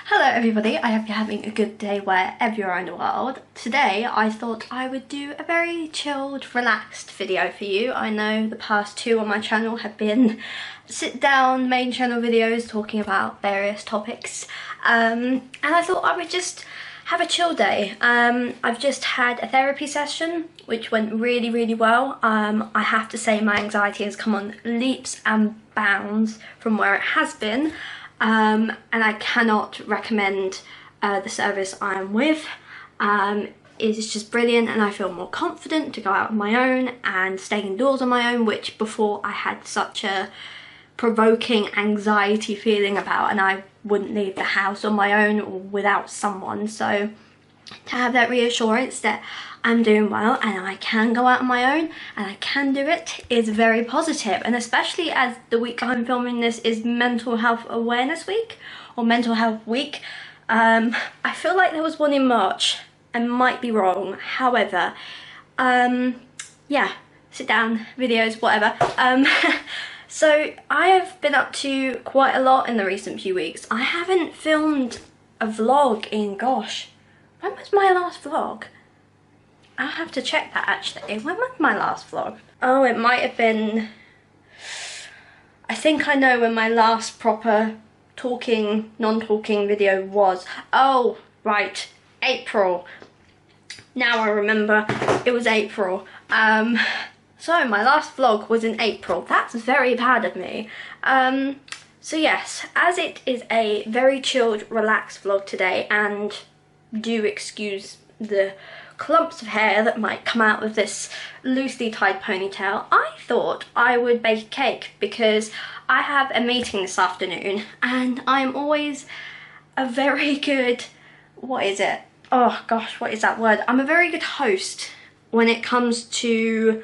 Hello everybody, I hope you're having a good day wherever you are in the world. Today I thought I would do a very chilled, relaxed video for you. I know the past two on my channel have been sit down main channel videos talking about various topics, and I thought I would just have a chill day. I've just had a therapy session which went really well. I have to say my anxiety has come on leaps and bounds from where it has been. And I cannot recommend the service I'm with. It's just brilliant, and I feel more confident to go out on my own and stay indoors on my own, which before I had such a provoking anxiety feeling about, and I wouldn't leave the house on my own or without someone. So to have that reassurance that I'm doing well and I can go out on my own and I can do it is very positive. And especially as the week I'm filming this is Mental Health Awareness Week or Mental Health Week. I feel like there was one in March. I might be wrong. However, yeah, sit down videos, whatever. So I have been up to quite a lot in the recent few weeks. I haven't filmed a vlog in, gosh, when was my last vlog? I'll have to check that actually. When was my last vlog? Oh, it might have been... I think I know when my last proper talking, non-talking video was. Oh, right. April. Now I remember. It was April. So my last vlog was in April. That's very bad of me. So yes, as it is a very chilled, relaxed vlog today, and do excuse the clumps of hair that might come out of this loosely tied ponytail, I thought I would bake a cake because I have a meeting this afternoon and I'm always a very good, what is it? Oh gosh, what is that word? I'm a very good host when it comes to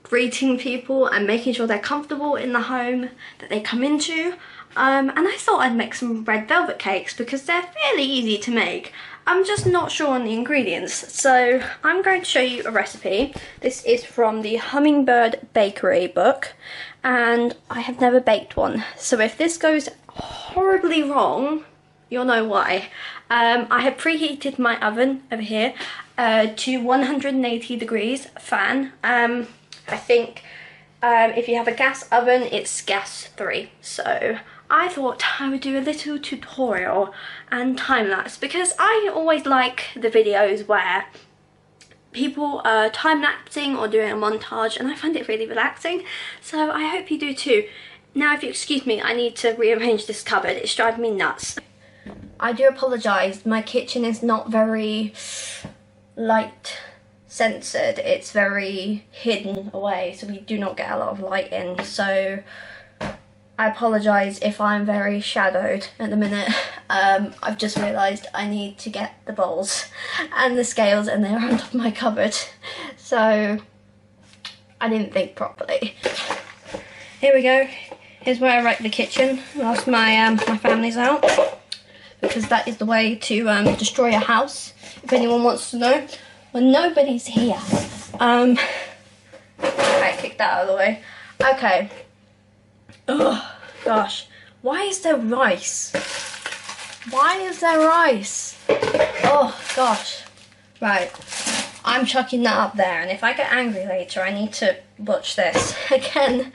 greeting people and making sure they're comfortable in the home that they come into. And I thought I'd make some red velvet cakes because they're fairly easy to make. I'm just not sure on the ingredients, so I'm going to show you a recipe. This is from the Hummingbird Bakery book, and I have never baked one. So if this goes horribly wrong, you'll know why. I have preheated my oven over here to 180 degrees fan. I think if you have a gas oven, it's gas 3. So I thought I would do a little tutorial and time-lapse because I always like the videos where people are time-lapsing or doing a montage, and I find it really relaxing, so I hope you do too. Now if you excuse me, I need to rearrange this cupboard, it's driving me nuts. I do apologise, my kitchen is not very light censored, it's very hidden away, so we do not get a lot of light in, so I apologise if I'm very shadowed at the minute. I've just realised I need to get the bowls and the scales, and they're on top of my cupboard, so I didn't think properly. Here we go. Here's where I wrecked the kitchen whilst my family's out, because that is the way to destroy a house, if anyone wants to know, when nobody's here. I kicked that out of the way. Okay. Oh gosh, why is there rice? Why is there rice? Oh gosh. Right, I'm chucking that up there, and if I get angry later I need to watch this again.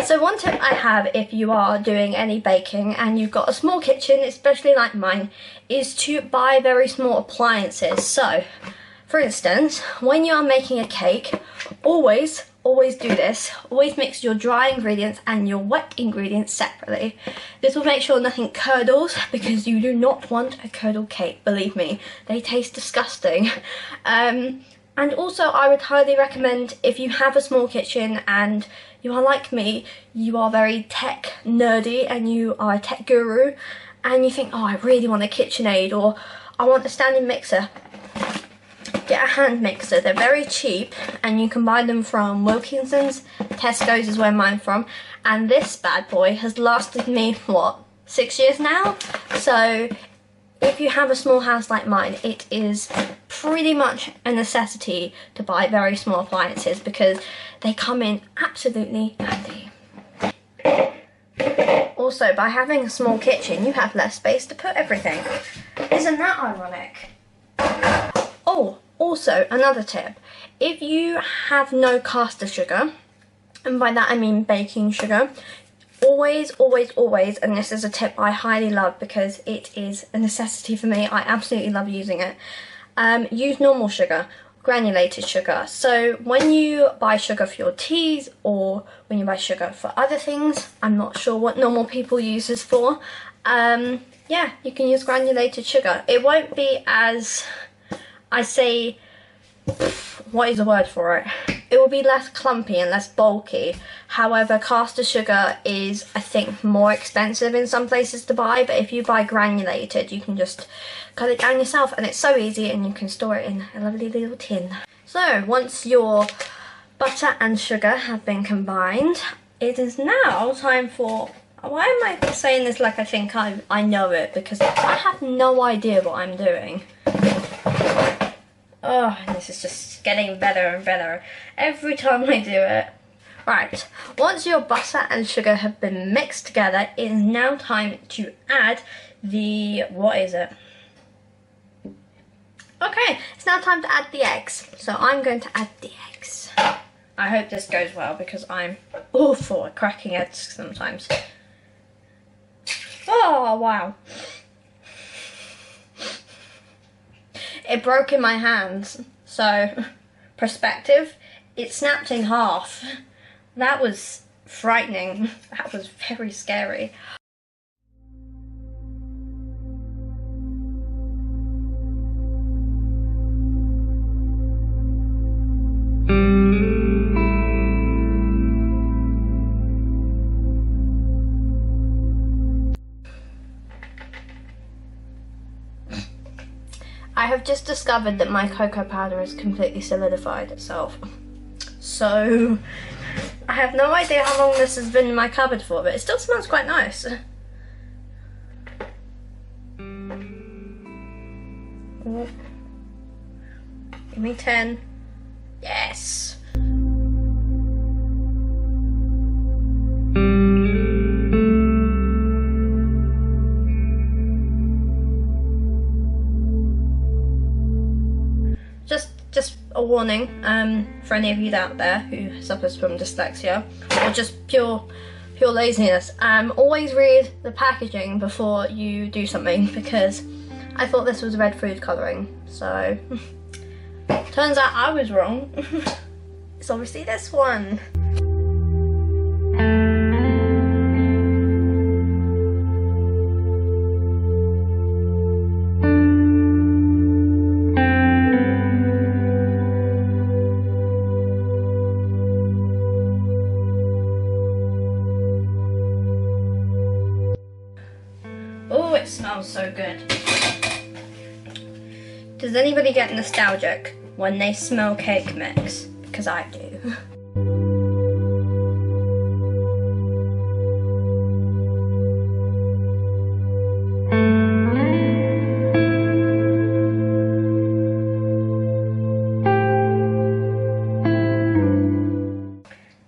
So one tip I have if you are doing any baking and you've got a small kitchen, especially like mine, is to buy very small appliances. So for instance, when you are making a cake, always do this. Always mix your dry ingredients and your wet ingredients separately. This will make sure nothing curdles, because you do not want a curdled cake, believe me. They taste disgusting. And also I would highly recommend, if you have a small kitchen and you are like me, you are very tech nerdy and you are a tech guru, and you think, oh, I really want a KitchenAid or I want a standing mixer. Get a hand mixer, they're very cheap and you can buy them from Wilkinson's, Tesco's is where mine's from, and this bad boy has lasted me, what, 6 years now? So if you have a small house like mine, it is pretty much a necessity to buy very small appliances because they come in absolutely handy. Also, by having a small kitchen, you have less space to put everything. Isn't that ironic? Oh, also, another tip. If you have no caster sugar, and by that I mean baking sugar, always, always, always, and this is a tip I highly love because it is a necessity for me, I absolutely love using it, use normal sugar, granulated sugar. So when you buy sugar for your teas or when you buy sugar for other things, I'm not sure what normal people use this for, yeah, you can use granulated sugar. It won't be as, I say, what is the word for it? It will be less clumpy and less bulky. However, caster sugar is, I think, more expensive in some places to buy, but if you buy granulated, you can just cut it down yourself, and it's so easy, and you can store it in a lovely little tin. So, once your butter and sugar have been combined, it is now time for... Why am I saying this like I think I know it? Because I have no idea what I'm doing. Oh, this is just getting better and better every time I do it. Right, once your butter and sugar have been mixed together, it is now time to add the, what is it? Okay, it's now time to add the eggs. So I'm going to add the eggs. I hope this goes well because I'm awful at cracking eggs sometimes. Oh, wow. It broke in my hands, so perspective, it snapped in half. That was frightening. That was very scary. I have just discovered that my cocoa powder has completely solidified itself. So, I have no idea how long this has been in my cupboard for, but it still smells quite nice. Oh. Give me 10. Yes! Just a warning for any of you out there who suffers from dyslexia or just pure laziness. Always read the packaging before you do something, because I thought this was red food colouring, so turns out I was wrong. It's obviously this one. Oh, it smells so good. Does anybody get nostalgic when they smell cake mix? Because I do.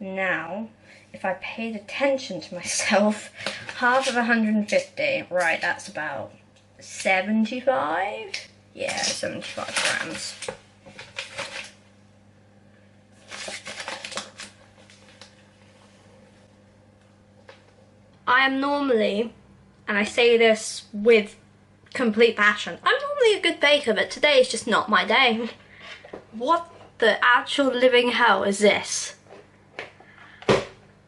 Now, if I paid attention to myself, half of 150, right, that's about 75? Yeah, 75 grams. I am normally, and I say this with complete passion, I'm normally a good baker, but today is just not my day. What the actual living hell is this?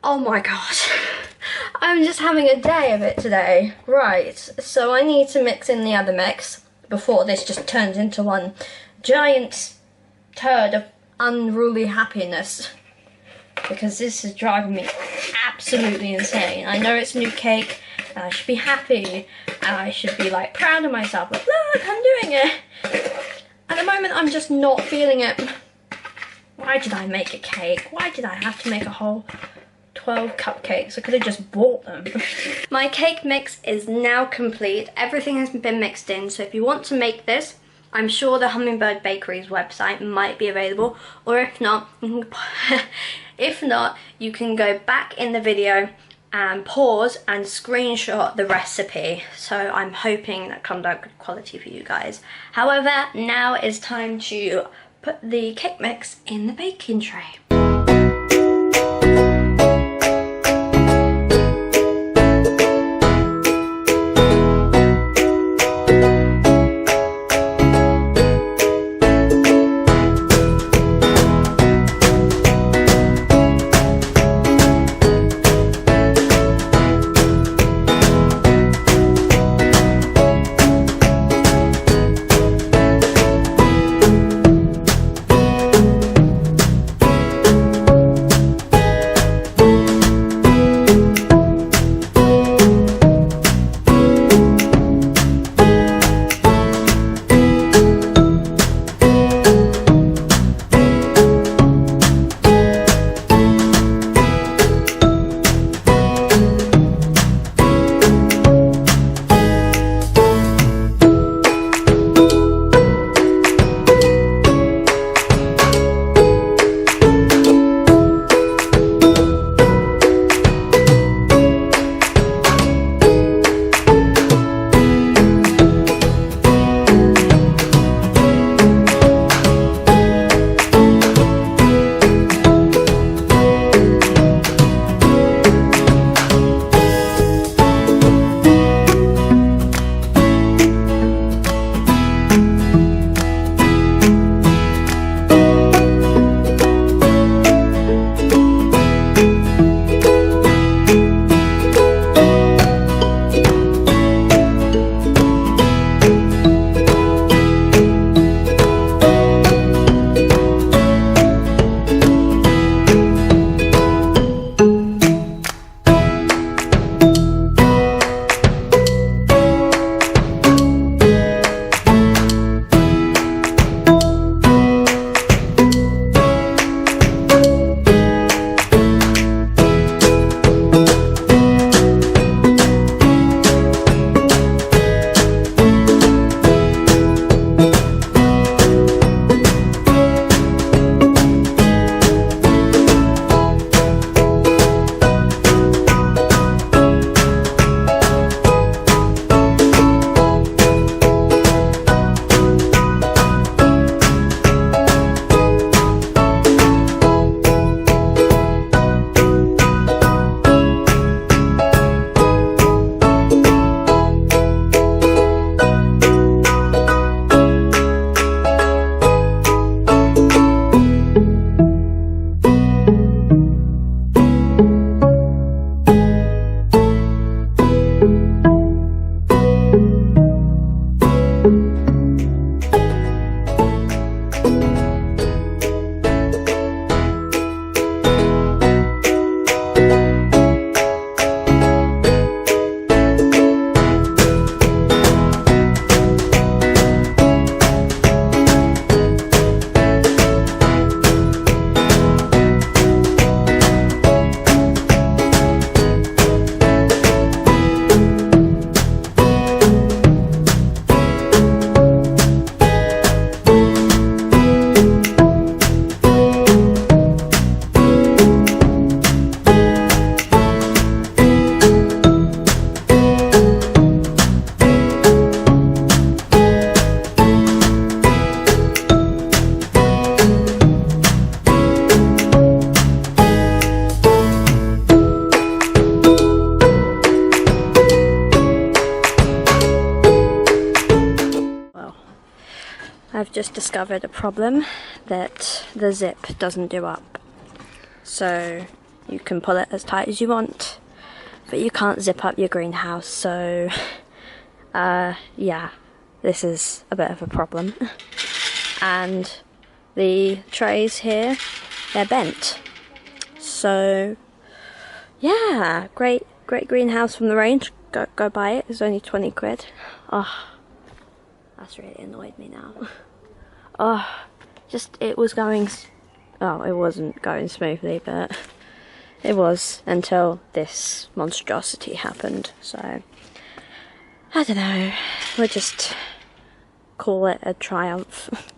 Oh my god. I'm just having a day of it today. Right, so I need to mix in the other mix before this just turns into one giant turd of unruly happiness, because this is driving me absolutely insane. I know it's new cake and I should be happy and I should be like proud of myself, but look, I'm doing it. At the moment I'm just not feeling it. Why did I make a cake? Why did I have to make a whole 12 cupcakes? I could have just bought them. My cake mix is now complete. Everything has been mixed in, so if you want to make this, I'm sure the Hummingbird Bakery's website might be available, or if not, you can go back in the video and pause and screenshot the recipe. So I'm hoping that comes out good quality for you guys. However, now it's time to put the cake mix in the baking tray. I've just discovered a problem that the zip doesn't do up. So you can pull it as tight as you want, but you can't zip up your greenhouse, so yeah, this is a bit of a problem. And the trays here, they're bent. So yeah, great greenhouse from the range. Go buy it. It's only 20 quid. Oh, that's really annoyed me now. Oh, it was going, oh, it wasn't going smoothly, but it was until this monstrosity happened. So I don't know, we'll just call it a triumph.